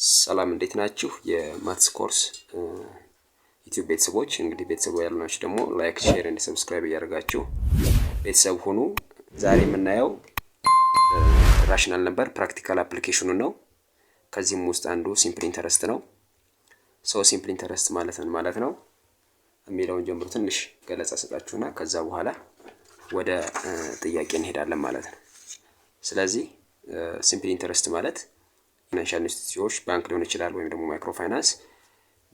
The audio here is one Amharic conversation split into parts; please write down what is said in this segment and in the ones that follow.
ሰላም እንዴት ናችሁ? የማትስ ኮርስ ዩቲዩብ ቤተሰቦች እንግዲህ ቤተሰቡ ያልሆናችሁ ደግሞ ላይክ፣ ሼር እና ሰብስክራይብ እያደረጋችሁ ቤተሰብ ሁኑ። ዛሬ የምናየው ራሽናል ነበር ፕራክቲካል አፕሊኬሽኑ ነው። ከዚህም ውስጥ አንዱ ሲምፕል ኢንተረስት ነው። ሲምፕል ኢንተረስት ማለት ነው የሚለውን ጀምሮ ትንሽ ገለጻ ሰጣችሁና ከዛ በኋላ ወደ ጥያቄ እንሄዳለን ማለት ነው። ስለዚህ ሲምፕል ኢንተረስት ማለት ፋይናንሻል ኢንስቲትዩሽኖች ባንክ ሊሆን ይችላል ወይም ደግሞ ማይክሮ ፋይናንስ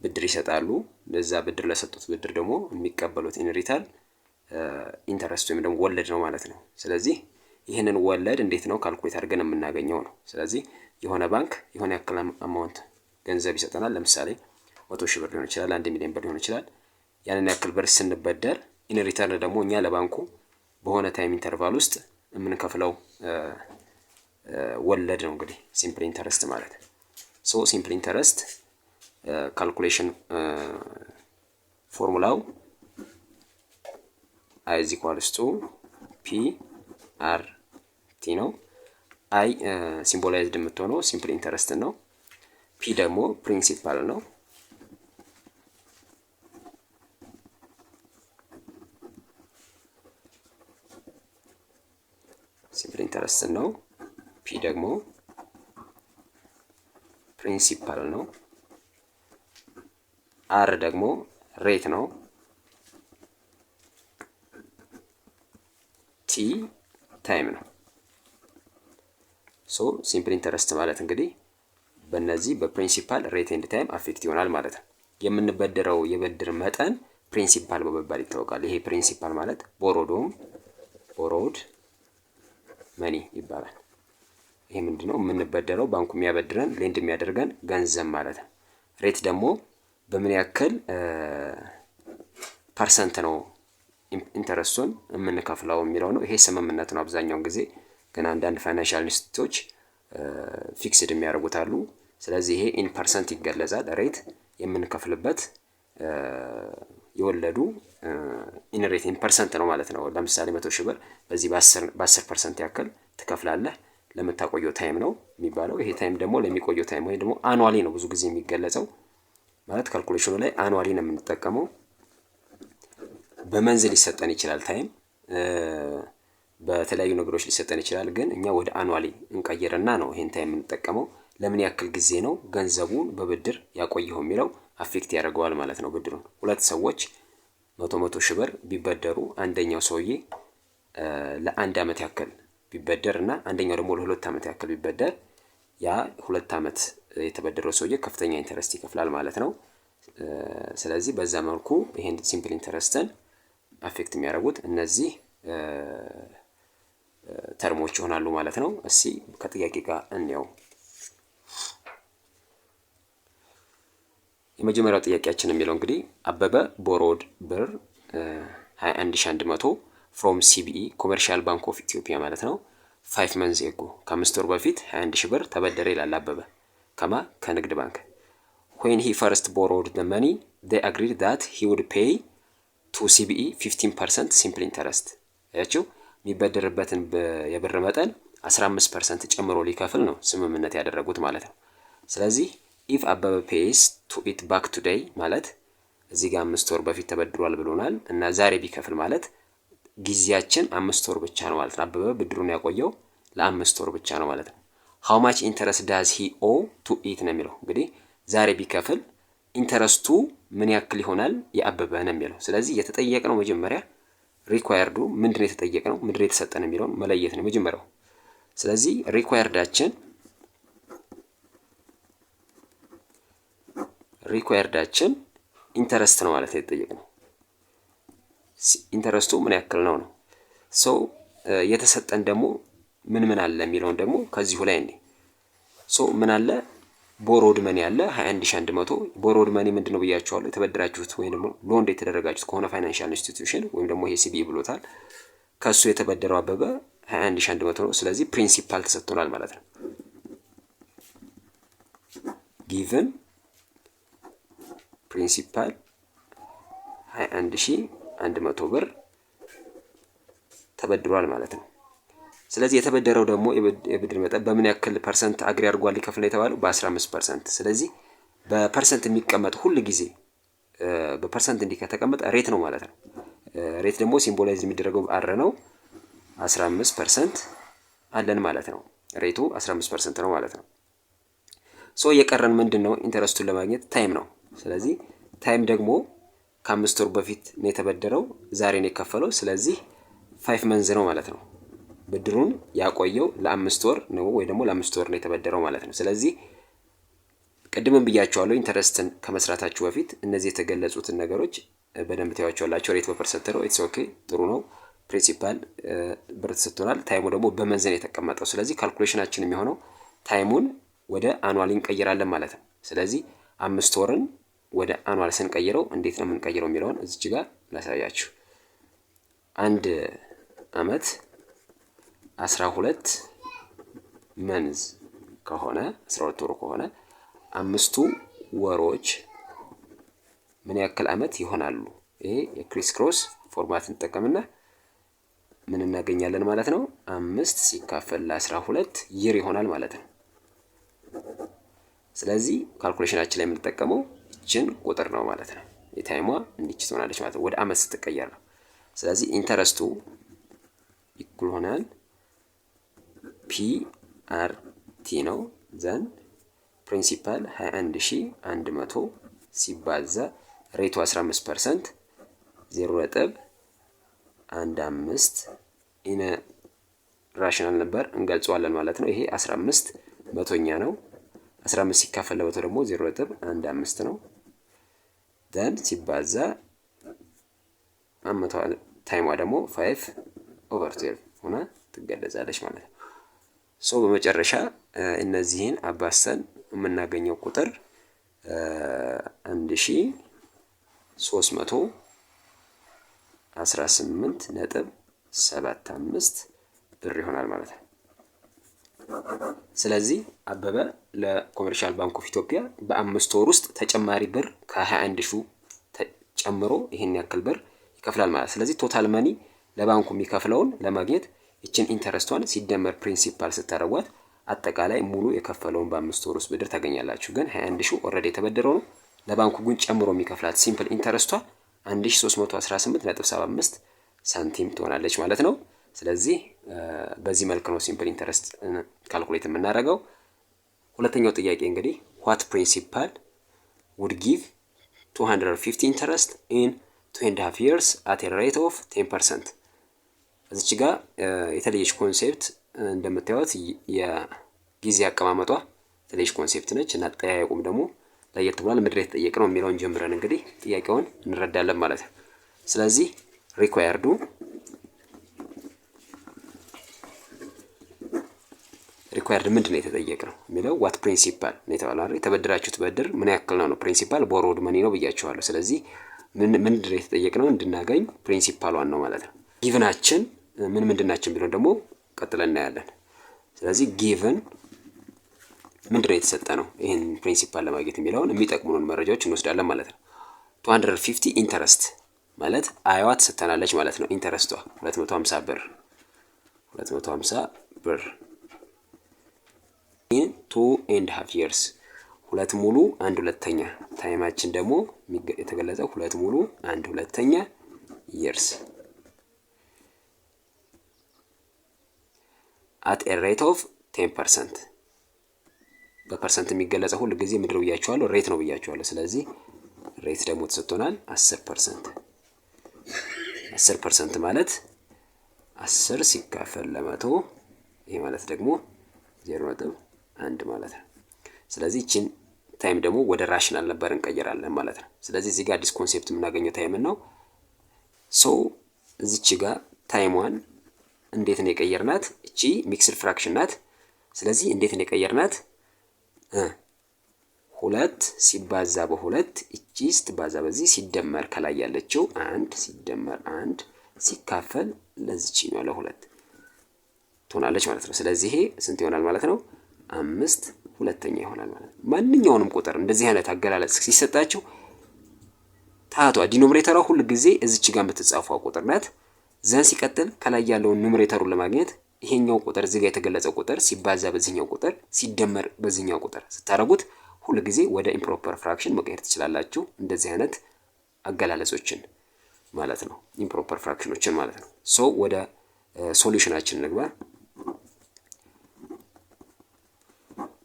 ብድር ይሰጣሉ። ለዛ ብድር ለሰጡት ብድር ደግሞ የሚቀበሉት ኢን ሪተርን ኢንተረስት ወይም ደግሞ ወለድ ነው ማለት ነው። ስለዚህ ይህንን ወለድ እንዴት ነው ካልኩሌት አድርገን የምናገኘው ነው። ስለዚህ የሆነ ባንክ የሆነ ያክል አማውንት ገንዘብ ይሰጠናል። ለምሳሌ 100,000 ብር ሊሆን ይችላል፣ 1 ሚሊዮን ብር ሊሆን ይችላል። ያንን ያክል ብር ስንበደር ኢን ሪተርን ደግሞ እኛ ለባንኩ በሆነ ታይም ኢንተርቫል ውስጥ የምንከፍለው ወለድ ነው እንግዲህ ሲምፕል ኢንተረስት ማለት። ሲምፕል ኢንተረስት ካልኩሌሽን ፎርሙላው I is equals to P R T ነው። I ሲምቦላይዝድ የምትሆነው ሲምፕል ኢንተረስት ነው። P ደግሞ ፕሪንሲፓል ነው። ሲምፕል ኢንተረስት ነው። P ደግሞ ፕሪንሲፓል ነው። R ደግሞ ሬት ነው። T ታይም ነው። ሲምፕል ኢንተረስት ማለት እንግዲህ በእነዚህ በፕሪንሲፓል ሬት ኤንድ ታይም አፌክት ይሆናል ማለት ነው። የምንበደረው የብድር መጠን ፕሪንሲፓል በመባል ይታወቃል። ይሄ ፕሪንሲፓል ማለት ቦሮድ መኒ ይባላል። ይሄ ምንድነው? የምንበደረው ባንኩ የሚያበድረን ሌንድ የሚያደርገን ገንዘብ ማለት ነው። ሬት ደግሞ በምን ያክል ፐርሰንት ነው ኢንተረስቱን የምንከፍለው የሚለው ነው። ይሄ ስምምነት ነው አብዛኛውን ጊዜ፣ ግን አንዳንድ ፋይናንሻል ኢንስቲትዩቶች ፊክስድ የሚያደርጉት አሉ። ስለዚህ ይሄ ኢን ፐርሰንት ይገለጻል። ሬት የምንከፍልበት የወለዱ ኢን ሬት ኢን ፐርሰንት ነው ማለት ነው። ለምሳሌ 100,000 ብር በዚህ በ10% ያክል ትከፍላለህ ለምታቆየው ታይም ነው የሚባለው። ይሄ ታይም ደግሞ ለሚቆየው ታይም ወይ ደግሞ አኑዋሊ ነው ብዙ ጊዜ የሚገለጸው ማለት ካልኩሌሽኑ ላይ አኑዋሊ ነው የምንጠቀመው። በመንዝ ሊሰጠን ይችላል ታይም፣ በተለያዩ ነገሮች ሊሰጠን ይችላል። ግን እኛ ወደ አኑዋሊ እንቀይርና ነው ይሄን ታይም የምንጠቀመው። ለምን ያክል ጊዜ ነው ገንዘቡን በብድር ያቆየው የሚለው አፌክት ያደርገዋል ማለት ነው ብድሩን። ሁለት ሰዎች 100,000 ብር ቢበደሩ አንደኛው ሰውዬ ለ1 ዓመት ያክል ቢበደር እና አንደኛው ደግሞ ለ2 ዓመት ያክል ቢበደር ያ 2 ዓመት የተበደረው ሰውዬ ከፍተኛ ኢንተረስት ይከፍላል ማለት ነው። ስለዚህ በዛ መልኩ ይሄን ሲምፕል ኢንተረስትን አፌክት የሚያደርጉት እነዚህ ተርሞች ይሆናሉ ማለት ነው። እስኪ ከጥያቄ ጋር እንየው። የመጀመሪያው ጥያቄያችን የሚለው እንግዲህ አበበ ቦሮድ ብር 21,100 ፍሮም ሲቢኢ ኮመርሻል ባንክ ኦፍ ኢትዮጵያ ማለት ነው 5 መንዝ ኤጎ ከ5 ወር በፊት 21,000 ብር ተበደረ ይላል አበበ ከንግድ ባንክ። when he first borrowed the money they agreed that he would pay to CBE 15% simple interest። ያቺው የሚበደርበትን የብር መጠን 15% ጨምሮ ሊከፍል ነው ስምምነት ያደረጉት ማለት ነው። ስለዚህ if አበበ pays to it back today ማለት እዚህ ጋር 5 ወር በፊት ተበድሯል ብሎናል እና ዛሬ ቢከፍል ማለት ጊዜያችን 5 ወር ብቻ ነው ማለት ነው። አበበ ብድሩን ያቆየው ለ5 ወር ብቻ ነው ማለት ነው። how much interest does he owe to it ነው የሚለው። እንግዲህ ዛሬ ቢከፍል ኢንተረስቱ ምን ያክል ይሆናል የአበበ ነው የሚለው። ስለዚህ የተጠየቀው መጀመሪያ ሪኳየርዱ ምንድነው የተጠየቀው ምንድነው የተሰጠን የሚለውን መለየት ነው መጀመሪያው። ስለዚህ ሪኳየርዳችን ኢንተረስት ነው ማለት የተጠየቀው። ኢንተረስቱ ምን ያክል ነው ነው። የተሰጠን ደግሞ ምን አለ የሚለውን ደግሞ ከዚሁ ላይ እንዴ ምን አለ ቦሮድ መኒ አለ 21,100 ቦሮድ መኒ ምንድነው ብያችኋለሁ። የተበደራችሁት ወይም ደግሞ ሎንድ የተደረጋችሁት ከሆነ ፋይናንሻል ኢንስቲትዩሽን ወይም ደግሞ ይሄ ሲቢኢ ብሎታል ከሱ የተበደረው አበበ 21,100 ነው። ስለዚህ ፕሪንሲፓል ተሰጥቶናል ማለት ነው። ጊቭን ፕሪንሲፓል 21,100 ብር ተበድሯል ማለት ነው። ስለዚህ የተበደረው ደግሞ የብድር መጠን በምን ያክል ፐርሰንት አግሪ አድርጓል ሊከፍል ነው የተባለው? በ15%። ስለዚህ በፐርሰንት የሚቀመጥ ሁል ጊዜ በፐርሰንት እንዲህ ከተቀመጠ ሬት ነው ማለት ነው። ሬት ደግሞ ሲምቦላይዝ የሚደረገው አር ነው። 15% አለን ማለት ነው። ሬቱ 15% ነው ማለት ነው። ሶ የቀረን ምንድን ነው? ኢንተረስቱን ለማግኘት ታይም ነው። ስለዚህ ታይም ደግሞ ከ5 ወር በፊት ነው የተበደረው፣ ዛሬ ነው የከፈለው። ስለዚህ 5 መንዝ ነው ማለት ነው። ብድሩን ያቆየው ለ5 ወር ነው ወይ ደግሞ ለ5 ወር ነው የተበደረው ማለት ነው። ስለዚህ ቅድምም ብያቸዋለሁ፣ ኢንተረስትን ከመስራታችሁ በፊት እነዚህ የተገለጹትን ነገሮች በደንብ ታያቸዋላችሁ። ሬት በፐርሰንት ነው። ኢትስ ኦኬ፣ ጥሩ ነው። ፕሪንሲፓል ብር ተሰጥቶናል። ታይሙ ደግሞ በመንዝ ነው የተቀመጠው። ስለዚህ ካልኩሌሽናችን የሚሆነው ታይሙን ወደ አኑዋል እንቀይራለን ማለት ነው። ስለዚህ 5 ወርን ወደ አኑዋል ስንቀይረው እንዴት ነው የምንቀይረው የሚለውን እዚች ጋር ላሳያችሁ። አንድ አመት 12 መንዝ ከሆነ 12 ወር ከሆነ 5ቱ ወሮች ምን ያክል አመት ይሆናሉ? ይሄ የክሪስ ክሮስ ፎርማት እንጠቀምና ምን እናገኛለን ማለት ነው? 5 ሲካፈል ለ12 ይር ይሆናል ማለት ነው። ስለዚህ ካልኩሌሽናችን ላይ የምንጠቀመው ይችን ቁጥር ነው ማለት ነው። የታይሟ እንዲች ትሆናለች ማለት ነው፣ ወደ አመት ስትቀየር ነው። ስለዚህ ኢንተረስቱ ኢኩል ሆናል ፒአርቲ ነው ዘን ፕሪንሲፓል 21100 ሲባዛ ሬቱ 15% 0.15 ኢነ ራሽናል ነበር እንገልጸዋለን ማለት ነው። ይሄ 15 መቶኛ ነው። 15 ሲካፈል ለመቶ ደግሞ 0.15 ነው። ዘን ሲባዛ ታይሟ ደግሞ 5/12 ሆና ትገለጻለች ማለት ነው። ሶ በመጨረሻ እነዚህን አባስተን የምናገኘው ቁጥር 1318.75 ብር ይሆናል ማለት ነው። ስለዚህ አበበ ለኮሜርሻል ባንክ ኦፍ ኢትዮጵያ በ5 ወር ውስጥ ተጨማሪ ብር ከ21 ሺህ ጨምሮ ይሄን ያክል ብር ይከፍላል ማለት። ስለዚህ ቶታል መኒ ለባንኩ የሚከፍለውን ለማግኘት ይችን ኢንተረስቷን ሲደመር ፕሪንሲፓል ስታረጓት አጠቃላይ ሙሉ የከፈለውን በ5 ወር ውስጥ ብድር ታገኛላችሁ። ግን 21 ሺህ ኦልሬዲ የተበደረው ነው። ለባንኩ ግን ጨምሮ የሚከፍላት ሲምፕል ኢንተረስቷ 1318.75 ሳንቲም ትሆናለች ማለት ነው። ስለዚህ በዚህ መልክ ነው ሲምፕል ኢንተረስት ካልኩሌት የምናደርገው። ሁለተኛው ጥያቄ እንግዲህ what principal would give 250 interest in 2.5 years at a rate of 10%? እዚች ጋር የተለየች ኮንሴፕት እንደምታዩት የጊዜ አቀማመጧ የተለየች ኮንሴፕት ነች እና አጠያየቁም ደግሞ ለየት ብሏል። ምድር የተጠየቀ ነው የሚለውን ጀምረን እንግዲህ ጥያቄውን እንረዳለን ማለት ነው። ስለዚህ ሪኳየርዱ ምንድን ነው የተጠየቅነው የሚለው ዋት ፕሪንሲፓል ነው የተባለው አይደል? የተበደራችሁት ብድር ምን ያክል ነው? ፕሪንሲፓል ቦሮድ መኒ ነው ብያችኋለሁ። ስለዚህ ምንድን ነው የተጠየቅነው እንድናገኝ ፕሪንሲፓሏን ነው ማለት ነው። ጊቭናችን ምንድናችን ቢሆን ደግሞ ቀጥለን እናያለን። ስለዚህ ጊቭን ምንድን ነው የተሰጠ ነው ይህን ፕሪንሲፓል ለማግኘት የሚለውን የሚጠቅሙንን መረጃዎች እንወስዳለን ማለት ነው። 250 ኢንተረስት ማለት አያዋ ትሰጠናለች ማለት ነው። ኢንተረስቷ 250 ብር in 2.5 years 2 ሙሉ 1/2ኛ ታይማችን ደግሞ የተገለጸው 2 ሙሉ 1/2ኛ years at a rate of 10%. በፐርሰንት የሚገለጸው ሁሉ ጊዜ ምድር ብያችኋለሁ፣ ሬት ነው ብያችኋለሁ። ስለዚህ ሬት ደግሞ ተሰጥቶናል 10%። 10% ማለት 10 ሲካፈል ለመቶ ይሄ ማለት ደግሞ 0.1 ማለት ነው። ስለዚህ እቺን ታይም ደግሞ ወደ ራሽናል ነበር እንቀይራለን ማለት ነው። ስለዚህ እዚህ ጋር አዲስ ኮንሴፕት የምናገኘው ታይም ነው። ሶ እዚች ጋር ታይሟን እንዴት ነው የቀየርናት? እቺ ሚክስድ ፍራክሽን ናት። ስለዚህ እንዴት ነው የቀየርናት? 2 ሲባዛ በ2 እቺ ስትባዛ በዚህ ሲደመር ከላይ ያለችው 1 ሲደመር 1 ሲካፈል ለዚች ነው ለ2 ትሆናለች ማለት ነው። ስለዚህ ይሄ ስንት ይሆናል ማለት ነው? 5/2 ይሆናል ማለት ነው። ማንኛውንም ቁጥር እንደዚህ አይነት አገላለጽ ሲሰጣችሁ ታቷ ዲኖሚኔተሯ ሁሉ ጊዜ እዚች ጋር የምትጻፈው ቁጥር ናት። ዘን ሲቀጥል ከላይ ያለውን ኑሜሬተሩን ለማግኘት ይሄኛው ቁጥር እዚህ ጋር የተገለጸው ቁጥር ሲባዛ በዚህኛው ቁጥር ሲደመር በዚህኛው ቁጥር ስታደርጉት ሁል ጊዜ ወደ ኢምፕሮፐር ፍራክሽን መቀየር ትችላላችሁ። እንደዚህ አይነት አገላለጾችን ማለት ነው፣ ኢምፕሮፐር ፍራክሽኖችን ማለት ነው። ሶ ወደ ሶሉሽናችን እንግባ።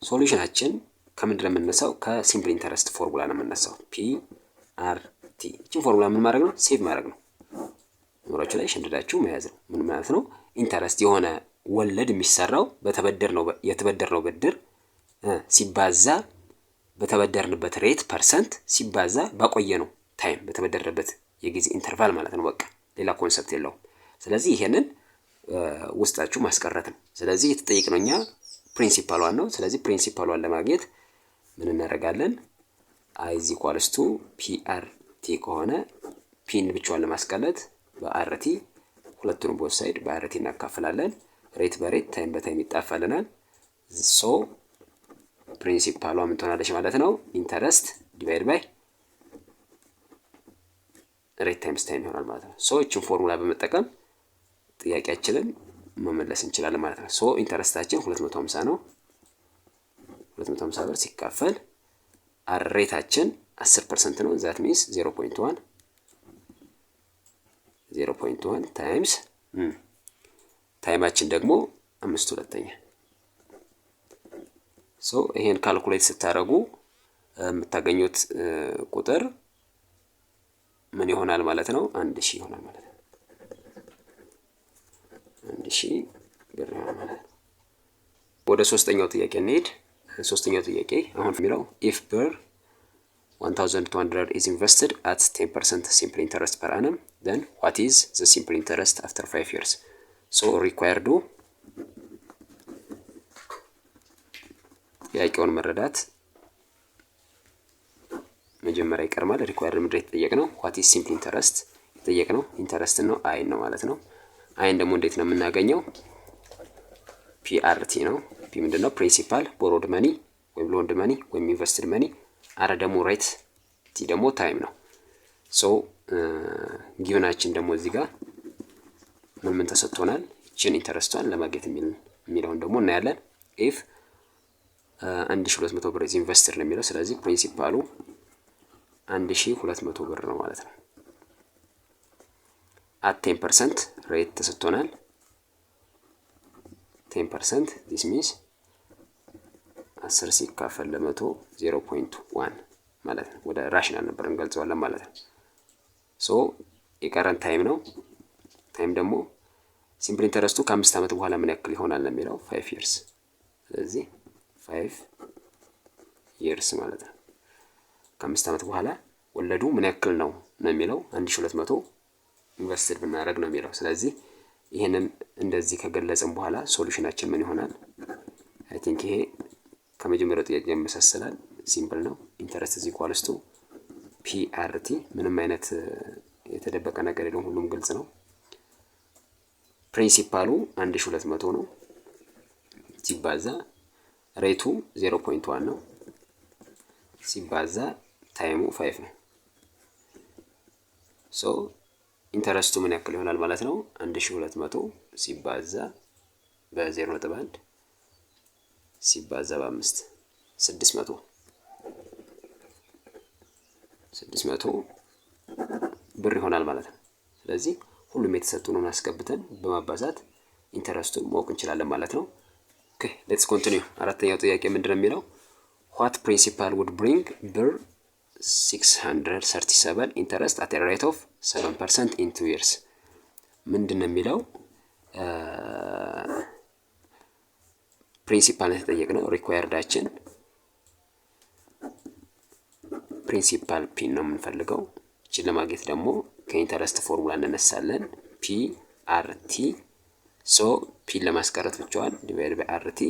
ሶሉሽናችን ከምንድን ነው የምንነሳው? ከሲምፕል ኢንተረስት ፎርሙላ ነው የምንነሳው። ፒአርቲ እቺን ፎርሙላ ምን ማድረግ ነው? ሴቭ ማድረግ ነው። ኖራችሁ ላይ ሸንድዳችሁ መያዝ ነው። ምን ማለት ነው? ኢንተረስት የሆነ ወለድ የሚሰራው የተበደርነው ብድር ሲባዛ በተበደርንበት ሬት ፐርሰንት ሲባዛ ባቆየነው ታይም በተበደርንበት የጊዜ ኢንተርቫል ማለት ነው። በቃ ሌላ ኮንሰፕት የለውም። ስለዚህ ይሄንን ውስጣችሁ ማስቀረት ነው። ስለዚህ የተጠየቅነው እኛ ፕሪንሲፓሏን ነው። ስለዚህ ፕሪንሲፓሏን ለማግኘት ምን እናደርጋለን? አይ ኢዝ ኢኳልስ ቱ ፒአርቲ ከሆነ ፒን ብቻዋን ለማስቀረት በአርቲ ሁለቱንም ቦት ሳይድ በአርቲ እናካፍላለን። ሬት በሬት ታይም በታይም ይጣፋልናል። ሶ ፕሪንሲፓሏ ምን ትሆናለች ማለት ነው? ኢንተረስት ዲቫይድ ባይ ሬት ታይምስ ታይም ይሆናል ማለት ነው። ሶ እችን ፎርሙላ በመጠቀም ጥያቄያችንን መመለስ እንችላለን ማለት ነው። ሶ ኢንተረስታችን 250 ነው። 250 ብር ሲካፈል ሬታችን 10% ነው። ዛት ሚንስ 0.1 ታይምስ ታይማችን ደግሞ 5/2። ሶ ይሄን ካልኩሌት ስታደርጉ የምታገኙት ቁጥር ምን ይሆናል ማለት ነው? 1000 ይሆናል ማለት ነው። 1000 ብር ይሆናል ማለት ነው። ወደ ሶስተኛው ጥያቄ እንሄድ። ሶስተኛው ጥያቄ አሁን የሚለው if ብር 1200 is invested at 10% simple interest per annum, then what is the simple interest after 5 years? So required ጥያቄውን መረዳት መጀመሪያ ይቀርማል። ሪኳየርድ ምንድን ነው የተጠየቅነው? ዋት ኢዝ ሲምፕል ኢንተረስት የተጠየቅነው ኢንተረስት ነው፣ አይን ነው ማለት ነው። አይን ደግሞ እንዴት ነው የምናገኘው? ፒአርቲ ነው። ፒ ምንድን ነው? ፕሪንሲፓል ቦሮድ መኒ ወይም ሎንድ መኒ ወይም ኢንቨስትድ መኒ። አረ ደግሞ ሬት፣ ቲ ደግሞ ታይም ነው። ሶ ጊቭናችን ደግሞ እዚህ ጋር ምን ተሰጥቶናል? ይችን ኢንተረስቷን ለማግኘት የሚለውን ደግሞ እናያለን። ኢፍ 1200 ብር ኢንቨስትድ ነው የሚለው። ስለዚህ ፕሪንሲፓሉ 1200 ብር ነው ማለት ነው። አት 10% ሬት ተሰጥቶናል። 10% ዲስ ሚንስ 10 ሲካፈል ለ100 0.1 ማለት ነው። ወደ ራሽናል ነበር እንገልጸዋለን ማለት ነው። ሶ የቀረን ታይም ነው። ታይም ደግሞ ሲምፕል ኢንተረስቱ ከ5 ዓመት በኋላ ምን ያክል ይሆናል ነው የሚለው 5 years። ስለዚህ 5 years ማለት ነው። ከ5 ዓመት በኋላ ወለዱ ምን ያክል ነው የሚለው 1200 ኢንቨስትድ ብናደርግ ነው የሚለው። ስለዚህ ይሄንን እንደዚህ ከገለጽን በኋላ ሶሉሽናችን ምን ይሆናል? አይ ቲንክ ይሄ ከመጀመሪያው ጥያቄ ይመሳሰላል። ሲምፕል ነው። ኢንተረስት ኢዝ ኢኳልስ ቱ ፒአርቲ። ምንም አይነት የተደበቀ ነገር የለውም፣ ሁሉም ግልጽ ነው። ፕሪንሲፓሉ 1200 ነው ሲባዛ ሬቱ 0.1 ነው ሲባዛ ታይሙ 5 ነው። ሶ ኢንተረስቱ ምን ያክል ይሆናል ማለት ነው? 1200 ሲባዛ በ0.1 ሲባዛ በ5 600 ብር ይሆናል ማለት ነው። ስለዚህ ሁሉም የተሰጡንን አስገብተን በማባዛት ኢንተረስቱን ማወቅ እንችላለን ማለት ነው። ኦኬ ሌትስ ኮንቲኒው። አራተኛው ጥያቄ ምንድነው የሚለው? what principal would bring ብር 637 interest at a rate of 7% in 2 years? ምንድነው የሚለው? ፕሪንሲፓል የተጠየቅነው ሪኳየርዳችን ፕሪንሲፓል ፒን ነው የምንፈልገው። እቺን ለማግኘት ደግሞ ከኢንተረስት ፎርሙላ እንነሳለን። ፒ አርቲ። ሶ ፒን ለማስቀረት ብቻዋን ዲቫይድ ባይ አርቲ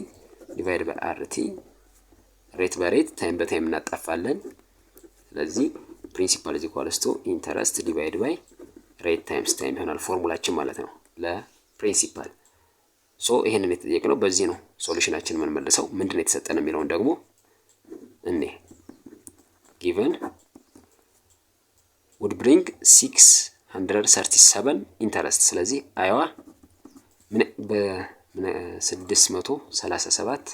ሬት በሬት ታይም በታይም እናጣፋለን። ስለዚህ ፕሪንሲፓል ኢዝ ኢኳልስ ቱ ኢንተረስት ዲቫይድ ባይ ሬት ታይምስ ታይም ይሆናል ፎርሙላችን ማለት ነው ለፕሪንሲፓል። ሶ ይሄንን የተጠየቅነው በዚህ ነው ሶሉሽናችን ምን መልሰው ምንድነው የተሰጠን የሚለውን ደግሞ እኔ given would bring 637 ኢንተረስት። ስለዚህ አይዋ 637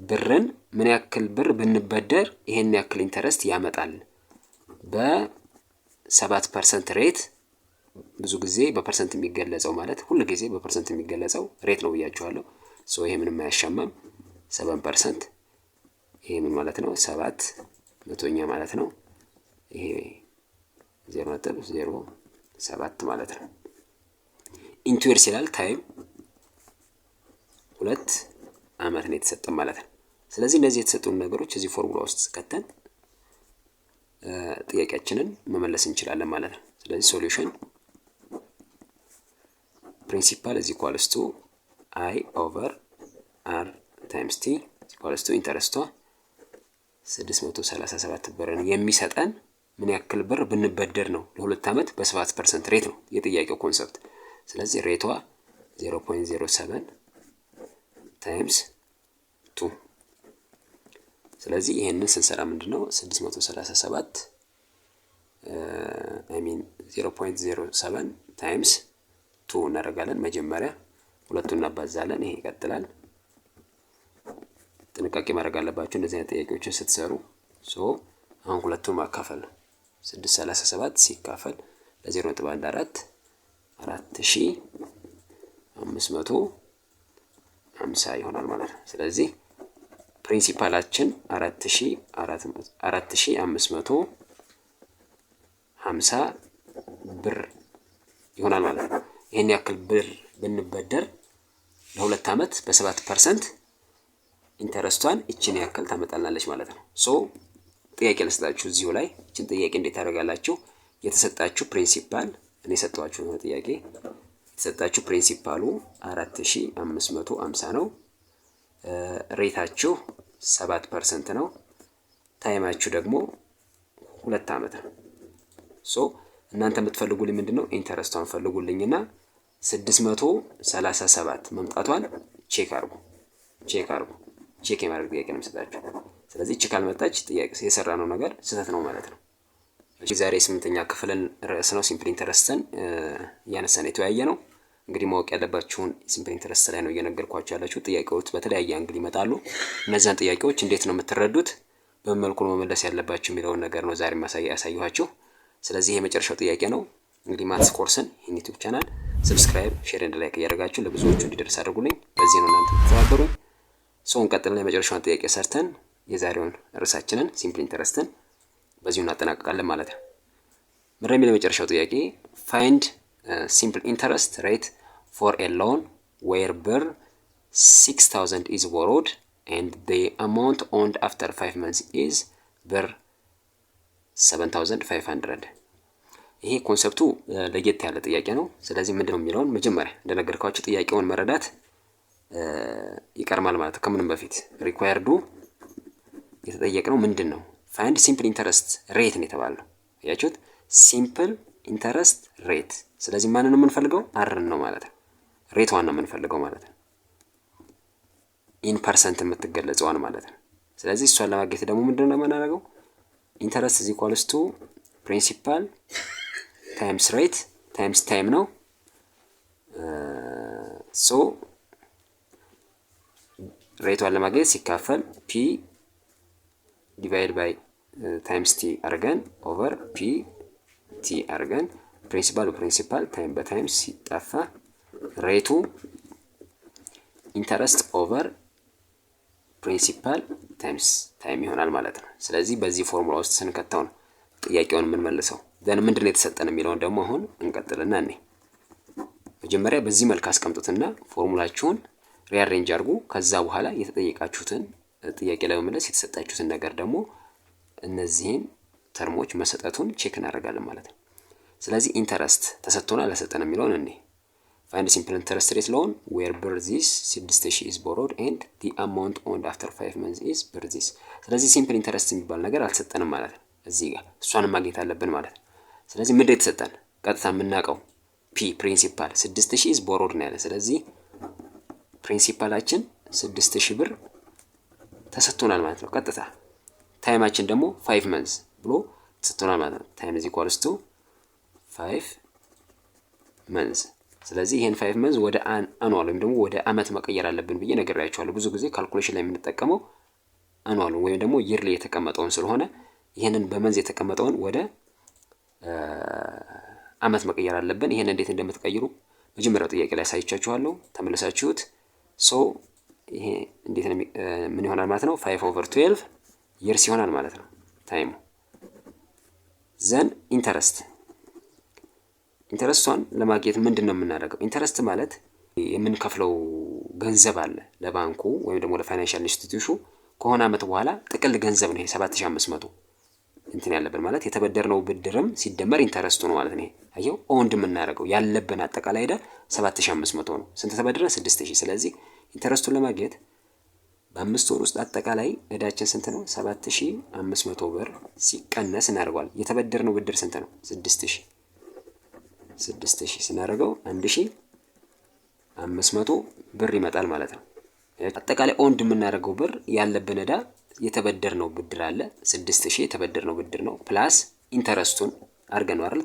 ብርን ምን ያክል ብር ብንበደር ይሄን ያክል ኢንተረስት ያመጣል በ7% ሬት። ብዙ ጊዜ በፐርሰንት የሚገለጸው ማለት ሁሉ ጊዜ በፐርሰንት የሚገለጸው ሬት ነው ብያችኋለሁ። ሶ ይሄ ምንም አያሻማም 7%። ይሄ ምን ማለት ነው? 7/100ኛ ማለት ነው። ይሄ 0.07 ማለት ነው። ኢንቱ ይርስ ይላል ታይም 2 ዓመት ነው የተሰጠን ማለት ነው። ስለዚህ እነዚህ የተሰጡን ነገሮች እዚህ ፎርሙላ ውስጥ ከተን ጥያቄያችንን መመለስ እንችላለን ማለት ነው። ስለዚህ ሶሉሽን ፕሪንሲፓል is equals to I over R times T is equals to ኢንተረስቷ 637 ብርን የሚሰጠን ምን ያክል ብር ብንበደር ነው? ለሁለት ዓመት በ7% ሬት ነው የጥያቄው ኮንሰፕት። ስለዚህ ሬቷ 0.07 ታይምስ 2። ስለዚህ ይሄንን ስንሰራ ምንድነው 637 0.07 ታይምስ 2 እናደርጋለን። መጀመሪያ ሁለቱን እናባዛለን። ይሄ ይቀጥላል። ጥንቃቄ ማድረግ አለባችሁ እንደዚህ አይነት ጥያቄዎችን ስትሰሩ። አሁን ሁለቱን ማካፈል ነው። 637 ሲካፈል ለ0.14 4550 ይሆናል ማለት ነው። ስለዚህ ፕሪንሲፓላችን 4550 ብር ይሆናል ማለት ነው። ይሄን ያክል ብር ብንበደር ለሁለት ዓመት በ7% ኢንተረስቷን እቺን ያክል ታመጣልናለች ማለት ነው። ጥያቄ ልስጣችሁ እዚሁ ላይ እቺን ጥያቄ እንዴት ታደርጋላችሁ? የተሰጣችሁ ፕሪንሲፓል እኔ ሰጣችሁ ነው ጥያቄ የተሰጣችሁ ፕሪንሲፓሉ 4550 ነው። ሬታችሁ 7% ነው። ታይማችሁ ደግሞ 2 ዓመት ነው። እናንተ የምትፈልጉልኝ ምንድነው? ኢንተረስቷን ፈልጉልኝና 637 መምጣቷን ቼክ አርጉ። ቼክ የማድረግ ጥያቄ ነው የምሰጣችሁ። ስለዚህ እቺ ካልመጣች ጥያቄ የሰራነው ነገር ስህተት ነው ማለት ነው። ዛሬ 8ኛ ክፍልን ርዕስ ነው ሲምፕል ኢንተረስትን እያነሳን የተወያየ ነው። እንግዲህ ማወቅ ያለባችሁን ሲምፕል ኢንተረስት ላይ ነው እየነገርኳችሁ ያላችሁ። ጥያቄዎች በተለያየ አንግል ይመጣሉ። እነዛን ጥያቄዎች እንዴት ነው የምትረዱት፣ በምን መልኩ ነው መመለስ ያለባችሁ የሚለውን ነገር ነው ዛሬ ያሳየኋችሁ። ስለዚህ የመጨረሻው ጥያቄ ነው። እንግዲህ ማትስ ኮርስን ይህን ዩቲዩብ ቻናል ሰብስክራይብ፣ ሼር እና ላይክ እያደረጋችሁ ለብዙዎቹ እንዲደርስ አድርጉልኝ። በዚህ ነው እናንተ ተተባበሩኝ። እንቀጥልና የመጨረሻውን ጥያቄ ሰርተን የዛሬውን ርዕሳችንን ሲምፕል ኢንተረስትን በዚሁ እናጠናቅቃለን ማለት ነው። ምንድነው የሚለው የመጨረሻው ጥያቄ? ፋይንድ ሲምፕል ኢንተረስት ሬት ፎር ኤ ሎን ዌር ብር 6000 is borrowed and the amount owed after 5 months is ብር 7500። ይሄ ኮንሰፕቱ ለየት ያለ ጥያቄ ነው። ስለዚህ ምንድነው የሚለውን መጀመሪያ እንደነገርኳችሁ ጥያቄውን መረዳት ይቀርማል ማለት ነው። ከምንም በፊት ሪኳየርዱ የተጠየቅነው ምንድነው? ፋይንድ ሲምፕል ኢንተረስት ሬት ነው የተባለው። ያያችሁት? ሲምፕል ኢንተረስት ሬት። ስለዚህ ማንን ነው የምንፈልገው? አርን ነው ማለት ነው። ሬቷን ነው የምንፈልገው ማለት ነው። ኢን ፐርሰንት የምትገለጸዋን ማለት ነው። ስለዚህ እሷን ለማግኘት ደግሞ ምንድነው የምናደርገው? ኢንተረስት is equals to ፕሪንሲፓል ታይምስ ሬት ታይምስ ታይም ነው። ሬቷን ለማግኘት ሲካፈል ፒ ዲቫይድ ባይ ታይምስ ቲ አድርገን ኦቨር ፒ ቲ አድርገን ፕሪንሲፓል ታይም በታይም ሲጠፋ ሬቱ ኢንተረስት ኦቨር ፕሪንሲፓል ታይምስ ታይም ይሆናል ማለት ነው። ስለዚህ በዚህ ፎርሙላ ውስጥ ስንከተው ነው ጥያቄውን የምንመልሰው። ዘን ምንድነው የተሰጠን የሚለውን ደግሞ አሁን እንቀጥልና እኔ መጀመሪያ በዚህ መልክ አስቀምጡትና ፎርሙላችሁን ሪአሬንጅ አድርጉ። ከዛ በኋላ የተጠየቃችሁትን ጥያቄ ለመመለስ የተሰጣችሁትን ነገር ደግሞ እነዚህን ተርሞች መሰጠቱን ቼክ እናደርጋለን ማለት ነው። ስለዚህ ኢንተረስት ተሰጥቶናል አልተሰጠንም የሚለውን እኔ ፋይንድ ሲምፕል ኢንተረስት ሬት ሎን ዌር ብር ዚስ 6000 is borrowed and the amount owed after 5 months is ብር ዚስ። ስለዚህ ሲምፕል ኢንተረስት የሚባል ነገር አልተሰጠንም ማለት ነው። እዚህ ጋር እሷንም ማግኘት አለብን ማለት ነው። ስለዚህ ምንድን ነው የተሰጠን? ቀጥታ የምናውቀው ፒ ፕሪንሲፓል 6000 is borrowed ነው ያለ። ስለዚህ ፕሪንሲፓላችን 6000 ብር ተሰጥቶናል ማለት ነው። ቀጥታ ታይማችን ደግሞ 5 months ብሎ ተሰጥቶናል ማለት ነው። ታይም is equals to 5 months። ስለዚህ ይሄን 5 መንዝ ወደ አኑዋል ወይም ደግሞ ወደ አመት መቀየር አለብን ብዬ ነግሬያችኋለሁ። ብዙ ጊዜ ካልኩሌሽን ላይ የምንጠቀመው አኑዋል ወይም ደግሞ ይር ላይ የተቀመጠውን ስለሆነ ይሄንን በመንዝ የተቀመጠውን ወደ አመት መቀየር አለብን። ይሄን እንዴት እንደምትቀይሩ መጀመሪያው ጥያቄ ላይ አሳይቻችኋለሁ። ተመልሳችሁት ይሄ እንዴት ነው ምን ይሆናል ማለት ነው 5/12 ይርስ ይሆናል ማለት ነው ታይሙ። ዘን ኢንተረስቷን ለማግኘት ምንድነው የምናደርገው? ኢንተረስት ማለት የምንከፍለው ገንዘብ አለ ለባንኩ ወይም ደግሞ ለፋይናንሻል ኢንስቲትዩሽኑ ከሆነ አመት በኋላ ጥቅል ገንዘብ ነው። ይሄ 7500 እንትን ያለብን ማለት የተበደርነው ብድርም ሲደመር ኢንተረስቱ ነው ማለት ነው። አየው ኦንድ የምናደርገው ያለብን አጠቃላይ ዕዳ 7500 ነው። ስንት ተበድረን 6000። ስለዚህ ኢንተረስቱን ለማግኘት በ5 ወር ውስጥ አጠቃላይ ዕዳችን ስንት ነው? 7500 ብር ሲቀነስ እናደርገዋለን። የተበደርነው ብድር ስንት ነው? 6000 ስናደርገው 1500 ብር ይመጣል ማለት ነው። አጠቃላይ ኦንድ የምናደርገው ብር ያለብን ዕዳ የተበደርነው ብድር አለ 6000 የተበደርነው ብድር ነው ፕላስ ኢንተረስቱን አድርገን ነው አይደል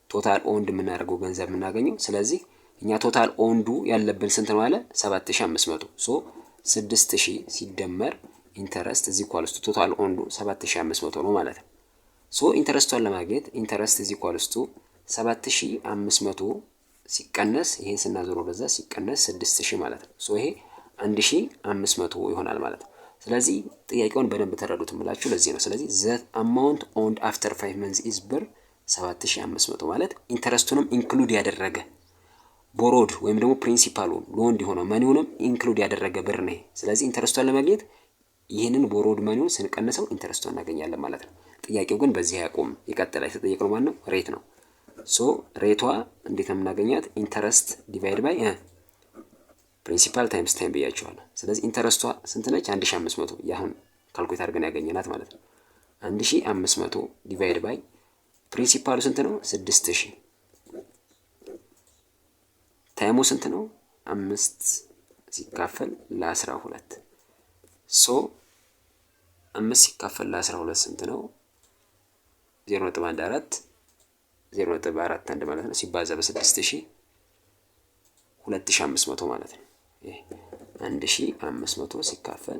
ቶታል ኦንድ የምናደርገው ገንዘብ የምናገኘው። ስለዚህ እኛ ቶታል ኦንዱ ያለብን ስንት ነው አለ 7500 ሶ 6000 ሲደመር ኢንተረስት እዚህ ኳልስቱ ቶታል ኦንዱ 7500 ነው ማለት ነው። ሶ ኢንተረስቷን ለማግኘት ኢንተረስት እዚህ ኳልስቱ 7500 ሲቀነስ ይሄን ስናዞረው ለዛ ሲቀነስ 6000 ማለት ነው። ሶ ይሄ 1500 ይሆናል ማለት ነው። ስለዚህ ጥያቄውን በደንብ ተረዱት እምላችሁ ለዚህ ነው። ስለዚህ the amount owed after 5 months is ብር 7500 ማለት ኢንተረስቱንም ኢንክሉድ ያደረገ ቦሮድ ወይም ደግሞ ፕሪንሲፓሉን ሎን የሆነው መኒውንም ኢንክሉድ ያደረገ ብር ነው። ስለዚህ ኢንተረስቷን ለማግኘት ይህንን ቦሮድ መኒውን ስንቀንሰው ኢንተረስቷን እናገኛለን ማለት ነው። ጥያቄው ግን በዚህ አያቆም ይቀጥላል። የተጠየቀው ማን ነው? ሬት ነው። ሶ ሬቷ እንዴት ነው የምናገኛት? ኢንተረስት ዲቫይድ ባይ ፕሪንሲፓል ታይምስ ታይም ብያቸዋለሁ። ስለዚህ ኢንተረስቷ ስንት ነች? 1500 ያሁን ካልኩሌት አድርገን ያገኘናት ማለት ነው። 1500 ዲቫይድ ባይ ፕሪንሲፓሉ ስንት ነው? 6000 ታይሙ ስንት ነው? 5 ሲካፈል ለ12 ሶ 5 ሲካፈል ለ12 ስንት ነው? 0.14 0.41 ማለት ነው። ሲባዛ በ6000 2500 ማለት ነው። 1500 ሲካፈል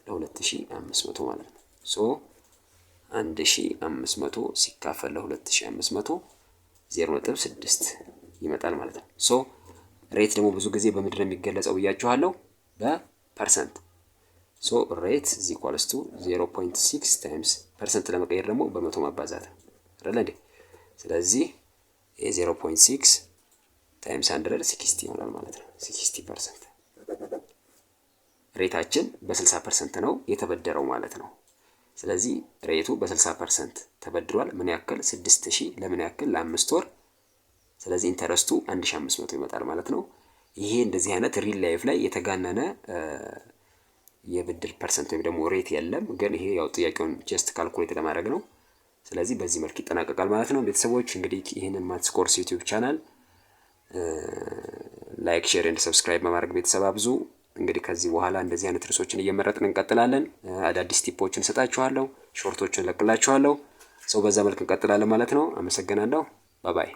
ለ2500 ማለት ነው። ሶ 1500 ሲካፈል ለ2500 0.6 ይመጣል ማለት ነው። ሶ ሬት ደግሞ ብዙ ጊዜ በምንድን ነው የሚገለጸው ብያችኋለሁ? በፐርሰንት። ሶ ሬት is equals to 0.6 ታይምስ ፐርሰንት ለመቀየር ደግሞ በመቶ ማባዛት አይደል እንዴ? ስለዚህ የ0.6 ታይምስ 160 ይሆናል ማለት ነው። 60%። ሬታችን በ60% ነው የተበደረው ማለት ነው። ስለዚህ ሬቱ በ60% ተበድሯል። ምን ያክል? 6000 ለምን ያክል? ለ5 ወር። ስለዚህ ኢንተረስቱ 1500 ይመጣል ማለት ነው። ይሄ እንደዚህ አይነት ሪል ላይፍ ላይ የተጋነነ የብድር ፐርሰንት ወይም ደግሞ ሬት የለም። ግን ይሄ ያው ጥያቄውን ጀስት ካልኩሌት ለማድረግ ነው። ስለዚህ በዚህ መልክ ይጠናቀቃል ማለት ነው። ቤተሰቦች እንግዲህ ይህንን ማትስ ኮርስ ዩቲዩብ ቻናል ላይክ፣ ሼር ኤንድ ሰብስክራይብ በማድረግ ቤተሰብ አብዙ። እንግዲህ ከዚህ በኋላ እንደዚህ አይነት ርዕሶችን እየመረጥን እንቀጥላለን። አዳዲስ ቲፖችን ሰጣችኋለሁ፣ ሾርቶችን ለቅላችኋለሁ። ሰው በዛ መልክ እንቀጥላለን ማለት ነው። አመሰግናለሁ። ባይ ባይ።